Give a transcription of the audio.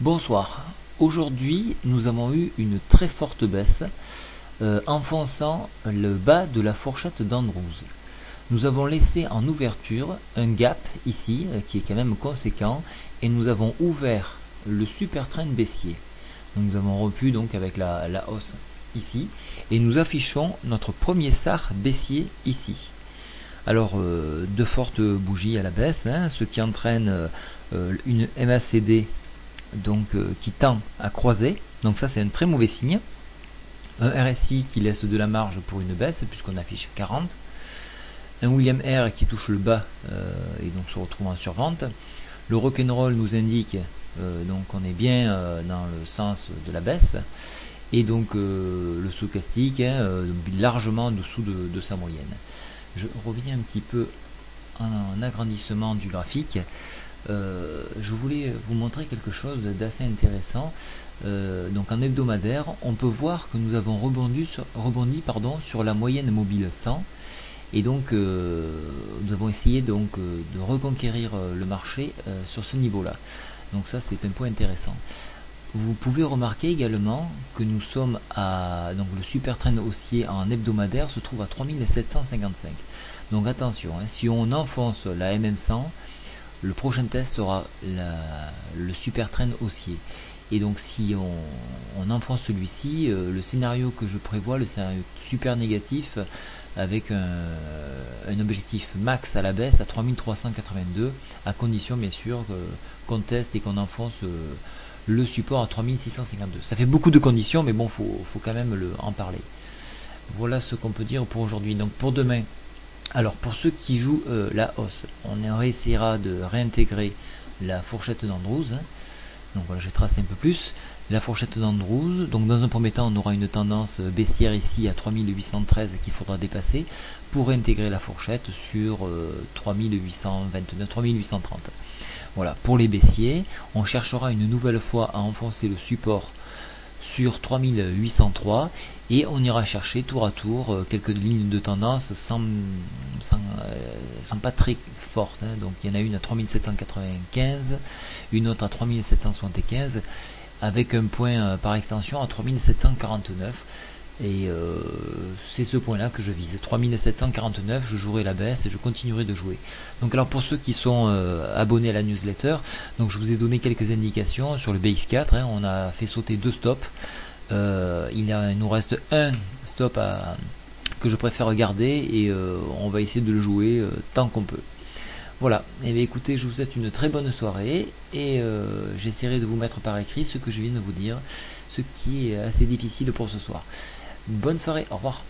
Bonsoir. Aujourd'hui, nous avons eu une très forte baisse enfonçant le bas de la fourchette d'Andrews. Nous avons laissé en ouverture un gap ici qui est quand même conséquent et nous avons ouvert le super trend baissier. Donc nous avons rompu donc avec la hausse ici et nous affichons notre premier SAR baissier ici. Alors de fortes bougies à la baisse, ce qui entraîne une MACD donc qui tend à croiser, donc ça c'est un très mauvais signe. Un RSI qui laisse de la marge pour une baisse puisqu'on affiche 40, un William R qui touche le bas et donc se retrouve en survente. Le rock'n'roll nous indique donc on est bien dans le sens de la baisse, et donc le stochastique largement en dessous de sa moyenne. Je reviens un petit peu en agrandissement du graphique. Je voulais vous montrer quelque chose d'assez intéressant. Donc en hebdomadaire, on peut voir que nous avons rebondi sur la moyenne mobile 100, et donc nous avons essayé donc de reconquérir le marché sur ce niveau-là. Donc ça c'est un point intéressant. Vous pouvez remarquer également que nous sommes à donc le super trend haussier en hebdomadaire se trouve à 3755. Donc attention, si on enfonce la MM100, le prochain test sera le super trend haussier. Et donc si on enfonce celui-ci, le scénario que je prévois, le scénario super négatif, avec un objectif max à la baisse à 3382, à condition bien sûr qu'on teste et qu'on enfonce le support à 3652. Ça fait beaucoup de conditions, mais bon, faut quand même en parler. Voilà ce qu'on peut dire pour aujourd'hui. Donc pour demain, alors pour ceux qui jouent la hausse, on réessayera de réintégrer la fourchette d'Andrews. Donc voilà, je trace un peu plus la fourchette d'Andrews. Donc dans un premier temps, on aura une tendance baissière ici à 3813 qu'il faudra dépasser pour réintégrer la fourchette sur 3829, 3830. Voilà, pour les baissiers, on cherchera une nouvelle fois à enfoncer le support sur 3803 et on ira chercher tour à tour quelques lignes de tendance sans pas très fortes. Donc il y en a une à 3795, une autre à 3775, avec un point par extension à 3749. Et c'est ce point là que je vise, 3749. Je jouerai la baisse et je continuerai de jouer. Donc alors pour ceux qui sont abonnés à la newsletter, donc je vous ai donné quelques indications sur le BX4, on a fait sauter 2 stops. Il nous reste un stop que je préfère garder, et on va essayer de le jouer tant qu'on peut. Voilà, et bien écoutez, je vous souhaite une très bonne soirée, et j'essaierai de vous mettre par écrit ce que je viens de vous dire, ce qui est assez difficile pour ce soir. Bonne soirée, au revoir.